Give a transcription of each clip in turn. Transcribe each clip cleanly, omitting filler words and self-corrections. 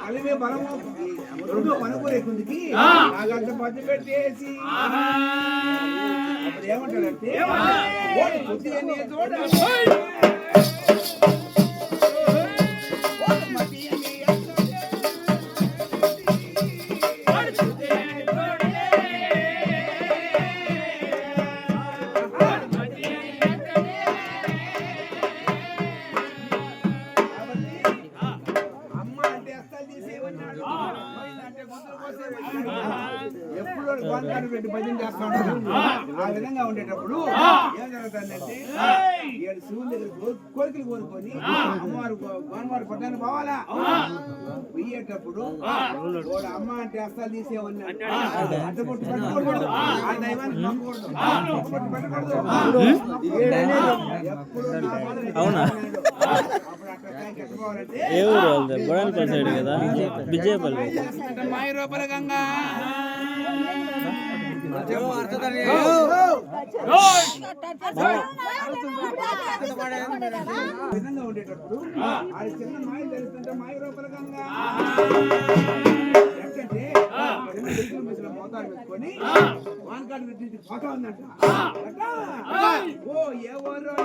అలివే బలము రెండు పనుకోలేకుందికి నాగంట పచ్చి పెట్టేసి అప్పుడు ఏమంటాడంటే ఎప్పుడు గోంకాడు పెట్టి భజన చేస్తా ఉంటాడు. ఆ విధంగా ఉండేటప్పుడు ఏం జరుగుతుందంటే 7 శివుని దగ్గర కోరికలు కోరుకొని అమ్మవారు గోనవారు పట్టాన్ని పోవాలా పోయేటప్పుడు వాడు అమ్మ అంటే అస్తాలు తీసేవన్నా అడ్డపొట్టు పెట్టకూడదు, ఆ దైవానికి నమ్మకూడదు, అడ్డపొట్టు పెట్టకూడదు. ఎప్పుడు అవునా అప్పుడు అక్కడ ఎట్టుకోవాలంటే కదా విజయపల్లి మాయరూపల గంగా విధంగా ఉండేటప్పుడు అది చిన్న మాయ తెలుస్తుంటే మాయ రూపల గంగా ఎక్కడంటే మోతాలు పెట్టుకొని వానకాడు పెట్టి ఫోటో ఉందంట. ఓ ఎవరో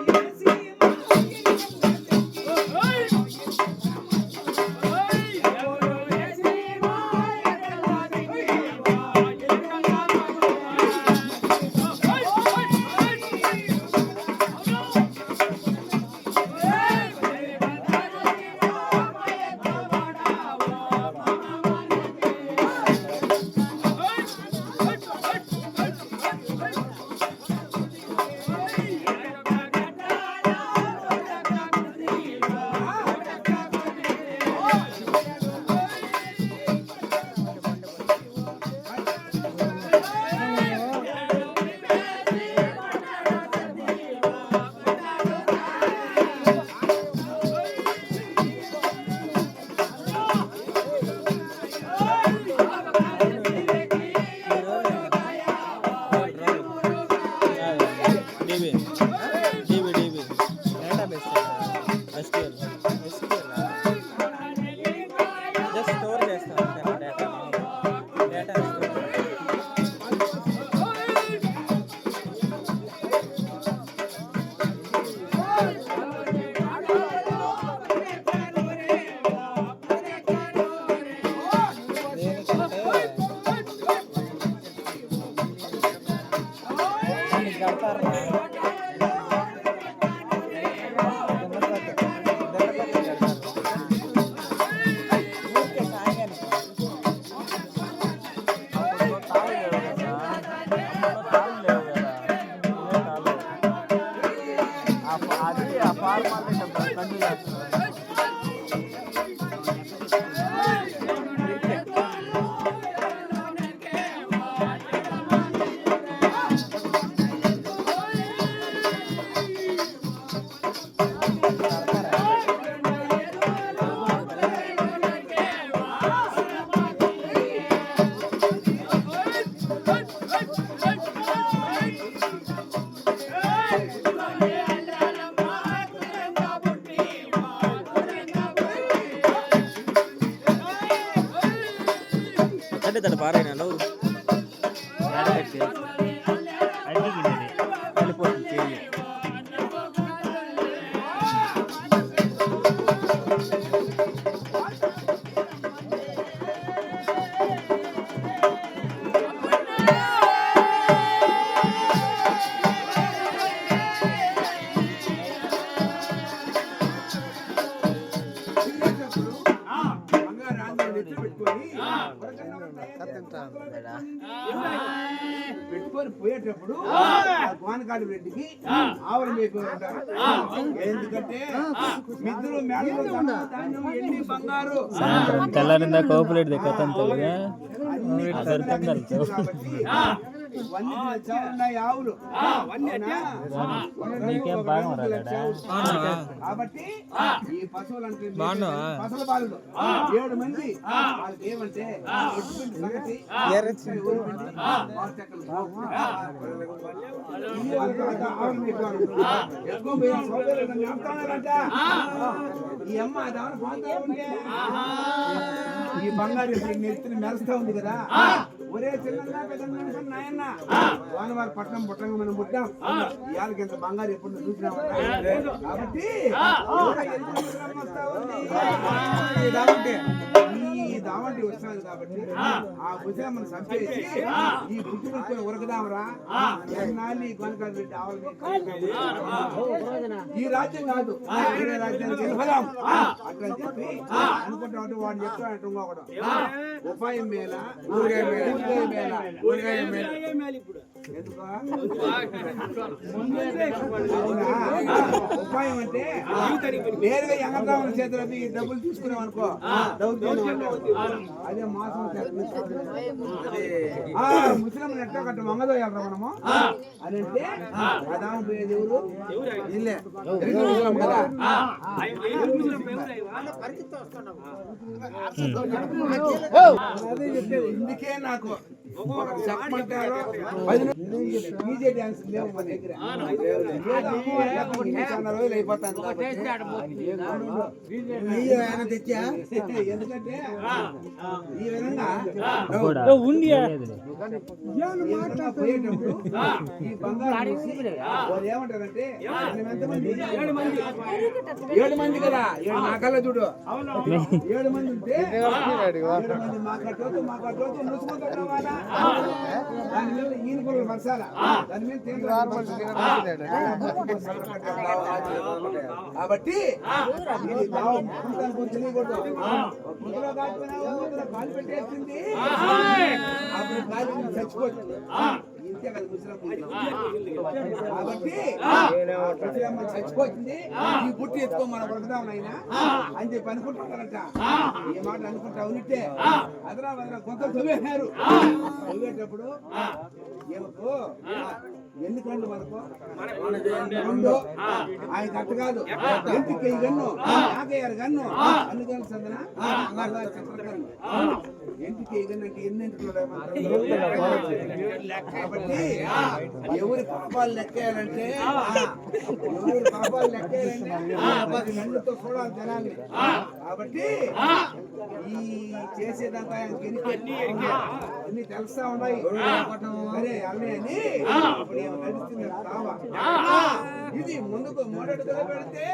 తన పారైనా పెట్టుకొని పోయేటప్పుడు వానకాడు రెడ్డికి ఆవులు మేపుకుంటారు. ఎందుకంటే మిద్దులు మేడలు ఎన్ని బంగారు తెల్లారిందా కోపులేడు ఆవులు నీకేం బాగా కాబట్టి ఈ పశువులు అంటే పశువుల బాలుడు 7 మంది వాళ్ళకి ఏమంటే ఈ అమ్మ ఉంటే బంగారు ఇప్పుడు నెత్తిని మెరుస్తా ఉంది కదా ఒరే చిన్న పెద్ద నాయన్న వానవారి పట్టణం పుట్టంగా మనం పుట్టాం ఇవాళకి ఇంత బంగారు ఎప్పుడు చూసినా కాబట్టి ఈ దావంటి వస్తాను కాబట్టి ఆ భుజం మనం సంపేసి ఈ భుజం ఉరకదామరా నాలి కొనకాలు పెట్టి ఈ రాజ్యం కాదు వేరే రాజ్యానికి వెళ్ళిపోదాం అట్లా చెప్పి అనుకుంటా ఉంటే వాడు చెప్తాడంట ఇంకొకడు ఉపాయం మేల ఊరిగాయ మేల ఊరిగాయ మేల ఎందుకు ఉపాయం అంటే నేరుగా ఎంగతామని చేతులు డబ్బులు తీసుకున్నాం అనుకో అదే మాసం ముస్లిం ఎట్టో కట్ట మంగదో వెళ్తాం మనము అని అంటే ప్రధాన పోయేది ఎవరు ఇల్లే కదా ఇందుకే నాకు చెప్పమంటారు డీజే డాన్స్ లేవు మా దగ్గర రోజులు అయిపోతాను ఎందుకంటే ఈ విధంగా పోయేటప్పుడు ఈ బంగారు వాళ్ళు ఏమంటారంటే ఏడు మంది కదా ఏడు నాకల్లా చూడు 7 మంది ఉంటే 7 మంది మాట్లాడుతూ నుసుకుంటూ రావాలా దాని మీద ఈనుకలు మసాలా దాని మీద కాబట్టి తెలియకూడదు ముందులో కాలు పెట్టేస్తుంది అప్పుడు కాలు చచ్చిపోతుంది కాబట్టి చచ్చిపోతుంది ఈ బుట్టి ఎత్తుకో మన బ్రతదాం అయినా అని చెప్పి అనుకుంటారంట ఈ మాట అనుకుంటా ఉన్నట్టే అదరా కొంత తవ్వేశారు తవ్వేటప్పుడు ఏమో ఎన్ని కళ్ళు మనకు రెండు ఆయన కట్ట కాదు ఎంటికి గన్ను 56 గన్ను అన్ని గన్ను సందన ఎంటికి గన్ను అంటే ఎన్నింటికి కాబట్టి ఎవరి పాపాలు లెక్కేయాలంటే నన్నుతో చూడాలి జనాన్ని కాబట్టి ఈ చేసేదంతా అన్ని తెలుస్తా ఉన్నాయి సరే అన్నీ అని ఇప్పుడు ఏమో నడుస్తుంది కావా ఇది ముందుకు 3 అడుగులు పెడితే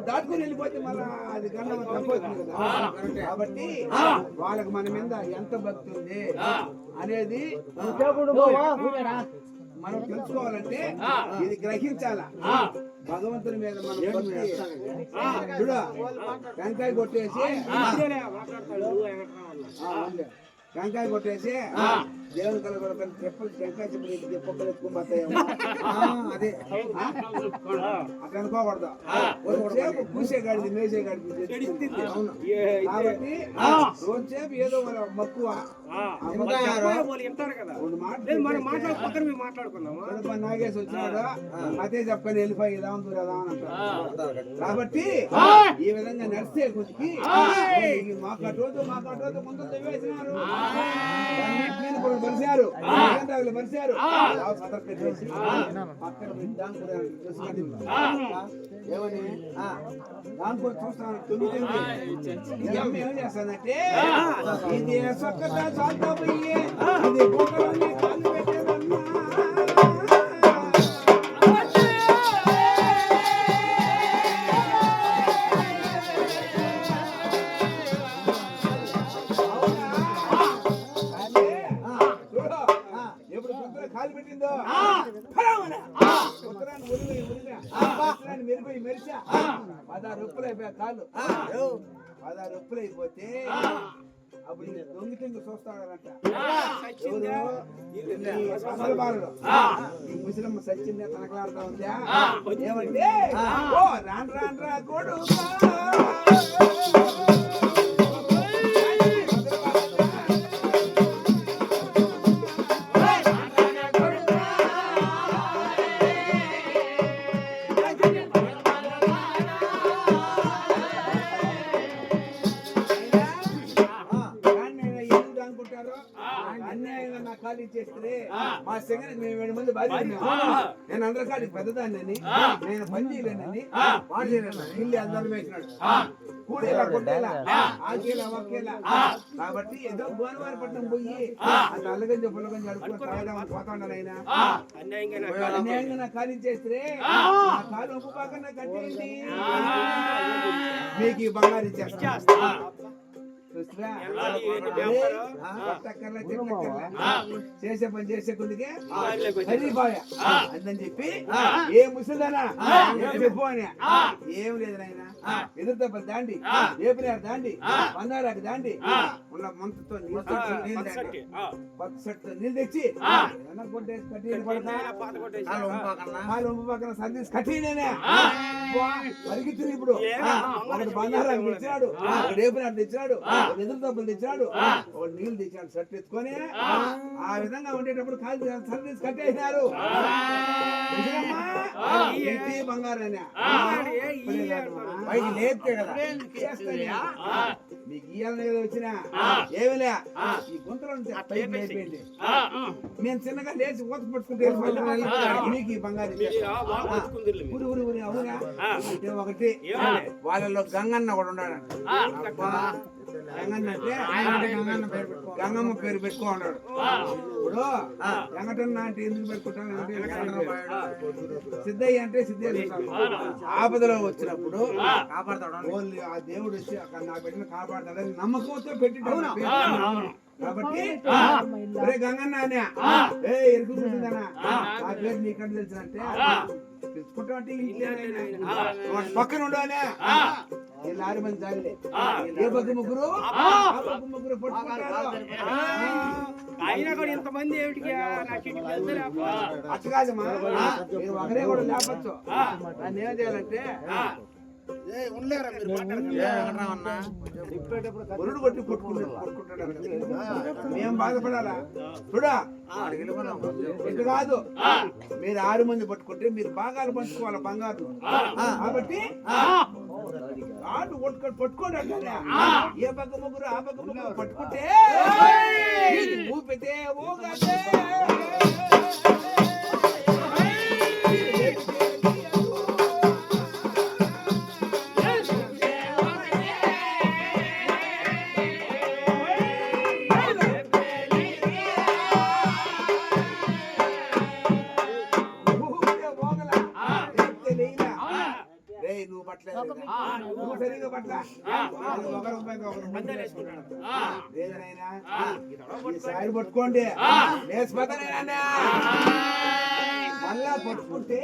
దాటుకుని వెళ్ళిపోతే మళ్ళా అది గండం తప్పవుతుంది కదా కాబట్టి వాళ్ళకి మన మీద ఎంత భక్తి ఉంది అనేది మనం తెలుసుకోవాలంటే ఇది గ్రహించాలా భగవంతుని మీద మనం చూడ టెంకాయ కొట్టేసి టెంకాయ కొట్టేసి దేవుని కలగొడకని చెప్పులు టెంకాయ చెప్పులు చెప్పలు ఎత్తుకుపోతాయేమో అదే అట్లా అనుకోకూడదు రోజుసేపు కూసేగాడిది మేసేగాడిది అవును కాబట్టి రోజుసేపు ఏదో మక్కువ నాగేసి వచ్చినాడు అదే చెప్పని వెళ్ళిపోయి దూరదా అని అంటారు కాబట్టి ఈ విధంగా నడిస్తే కొద్దికి మాట్లాడోదు ముందు వేసినారు పరిచారు పరిచారు ఏమని దాంట్లో చూస్తాను 9 అమ్మ ఏం చేస్తానంటే ఇది సొక్కగా చాలుతా పోయి ఇది బొక్కలన్నీ కాలు పెట్టేదన్నా మెరిపోయి మెరిసా 16 రూపాయలు అయిపోయా కాళ్ళు 16 నొప్పులు అయిపోతే అప్పుడు దొంగిటింగ్ చూస్తాడంట అసలు బాలలో ఈ ముసలమ్మ సచ్చిందే తనకలాడుతా ఉందా ఏమంటే ఓ రాన్ రాన్ రా కొడుకా అన్యాయంగా నా ఖాళీ ఇచ్చేస్తే మా సెకండ్ మేము 7 మంది భార్య నేను అందరి కాడికి పెద్దదాన్ని నేను పని చేయలేనని వాడు చేయలేను ఇల్లు అందరం వేసినాడు కూడేలా కొట్టేలా ఆకేలా ఒకేలా కాబట్టి ఏదో గోనవారిపట్నం పోయి అంత అల్లగంజ పుల్లగంజ అడుగుని తాగదామని పోతాడు ఆయన అన్యాయంగా నా ఖాళీ చేస్తే నా కాలు ఒప్పు పాకన్నా కట్టేయండి మీకు ఈ బంగారు ఇచ్చేస్తా చేసే పని చేసే కొద్దిగా సరిపోయా అందని చెప్పి ఏ ముసలిదానా చెప్పోనే ఏం లేదు నాయన ఎదురుతో పది దాండి ఏపినారు దాండి బంగారాకు దాండి ఉన్న మంతతో నీళ్ళు తెచ్చి పక్కన సందేశ్ కట్టినేనే పరిగెత్తింది ఇప్పుడు ఒకటి బంగారాకు తెచ్చినాడు ఒకటి ఏపినాడు తెచ్చినాడు ఎదురు దెబ్బలు తెచ్చాడు ఒక నీళ్లు తెచ్చాడు షర్ట్ ఎత్తుకొని ఆ విధంగా ఉండేటప్పుడు కాలు సర్వీస్ కట్టేసినారు బంగారాన్ని పైకి లేపితే కదా మీకు ఇయ్యాలని ఏదో వచ్చినా ఏమిలే ఈ గుంతలో లేపింది నేను చిన్నగా లేచి ఊత పట్టుకుంటే మీకు ఈ బంగారు ఊరి ఊరి ఊరి అవునా అంటే ఒకటి వాళ్ళలో గంగన్న కూడా ఉన్నాడు గంగమ్మ పేరు పెట్టుకో అన్నాడు ఇప్పుడు వెంకటన్న అంటే ఎందుకు పెట్టుకుంటాను సిద్ధయ్య అంటే సిద్ధయ్య ఆపదలో వచ్చినప్పుడు కాపాడతాడు ఆ దేవుడు వచ్చి అక్కడ నా పెట్టిన కాపాడతాడని నమ్మకంతో పెట్టి కాబట్టి గంగన్న అనే ఎరుకు చూసిందనా ఆ పేరు నీకు తెలిసినంటే పక్కన ఉండవనే 6 మంది జాలిలే ఏ పక్క ముగ్గురు పట్టుకుంటారు అచ్చు కాదమ్మా మీరు ఒకరే కూడా లేపచ్చు దాన్ని ఏం చేయాలంటే గురుడు కొట్టి కొట్టుకుంటాడు మేము బాధపడాలా చూడా ఇటు కాదు మీరు 6 మంది పట్టుకుంటే మీరు భాగాలు పంచుకోవాలి బంగారు కాబట్టి పట్టుకోండి అంటారా ఏ పక్క ముగ్గురు ఆ పక్క ముగ్గురు పట్టుకుంటే ఊపితే ఊగతే సరిగా పట్ల సాయి పట్టుకోండి లేచిపోతానేనా మళ్ళా పట్టుకుంటే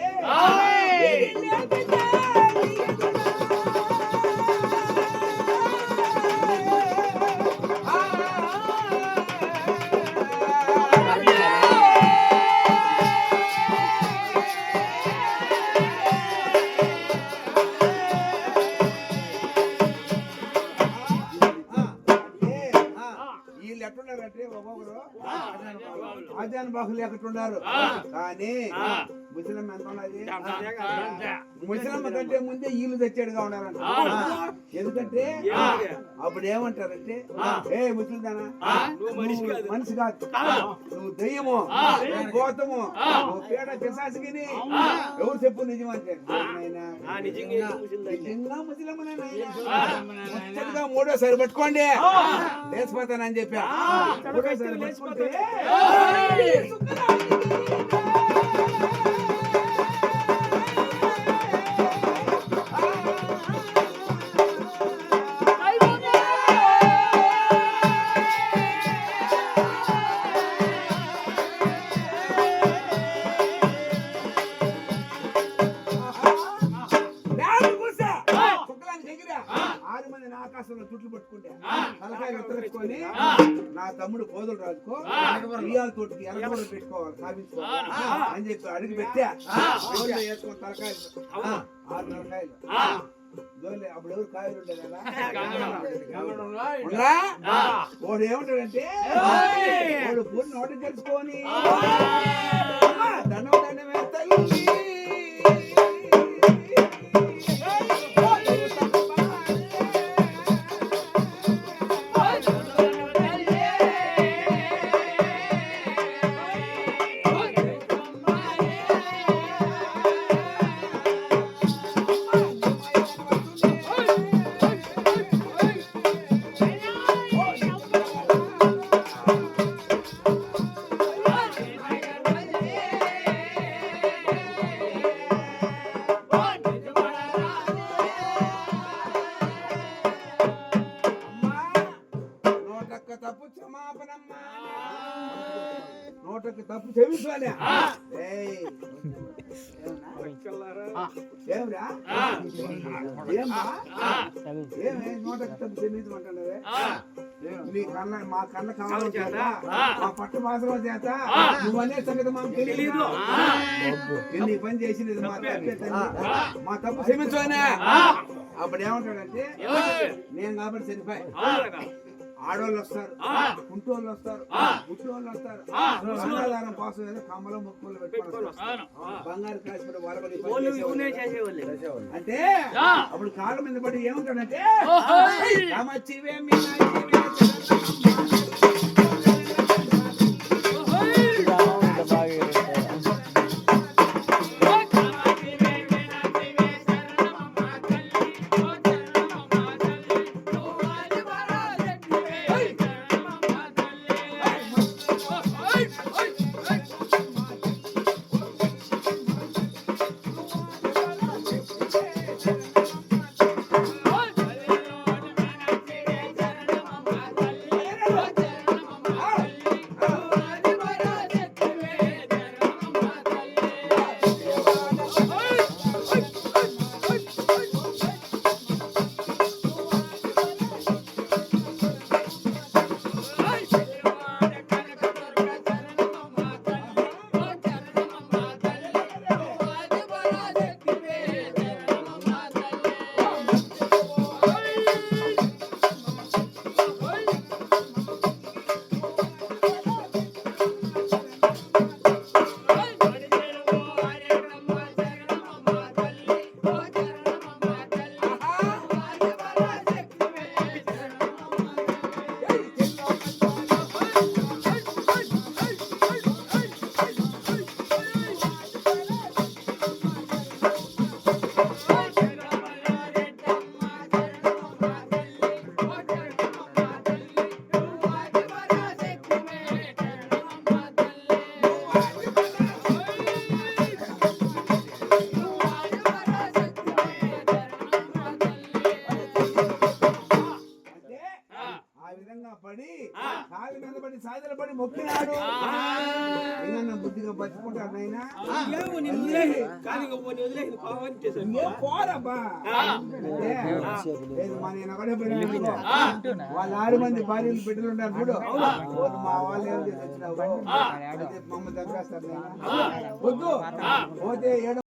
ఆజాన్ బాహులు ఎక్కడున్నారు కానీ ముసలమ్మ ఎంత ఉన్నది ముసలమ్మ కంటే ముందే వీళ్ళు తెచ్చాడుగా ఉన్నారంట ఎందుకంటే అప్పుడు ఏమంటారంటే ఏ ముసలిదానా మనిషి కాదు నువ్వు దయ్యము గోతము నువ్వు పేడ పిశాసికిని ఎవరు చెప్పు నిజమంటే నిజంగా ముసలమ్మగా 3ఓసారి పట్టుకోండి లేచిపోతానని చెప్పా 3ఓసారి పట్టుకుంటే ఆకాశంలో చుట్లు పట్టుకుంటే తలకాయ ఎత్తరించుకొని నా తమ్ముడు కోదులు రాజుకో ఇయాల తోటికి ఎలగొడ పెట్టుకోవాలి సాధించుకోవాలి అని చెప్పి అడిగి పెట్టా వేసుకొని తలకాయలు 6 తలకాయలు అప్పుడు ఎవరు కాయలు ఉండే కదా వాడు ఏమంటాడంటే వాడు పూర్తి నోటి తెలుసుకొని దండం దండం వేస్తాయి తప్పు క్షమాపణమ్మా నోటకి తప్పు క్షమించాలి ఏమ్రా ఏమే నోటకి తప్పు క్షమించమంటున్నావే మీ కన్న మా కన్న కావాలి చేత మా పట్టు మాసం చేత నువ్వనే సంగతి మాకు తెలియదు ఎన్ని పని చేసినది మా తప్పు క్షమించానే అప్పుడు ఏమంటాడంటే నేను కాబట్టి చనిపోయి ఆడవాళ్ళు వస్తారు కుంటోళ్ళు వస్తారు గుట్టోళ్ళు వస్తారు అన్నదానం పాసం ఏదో కమ్మలో ముక్కులు పెట్టుకొని బంగారు కాసి వరబడి అంటే అప్పుడు కాళ్ళ మీద పడి ఏమంటాడంటే పడి కాలు మీద పడి సాధన పడి మొక్కినాడు బుద్ధిగా బతుకుంటారు నాయనా పోరబ్బా మా నేను ఒకటే పోయినా వాళ్ళు 6 మంది భార్యలు బిడ్డలు ఉంటారు చూడు మా వాళ్ళు ఏం చేసి వచ్చినావు మమ్మల్ని దగ్గరేస్తారు వద్దు పోతే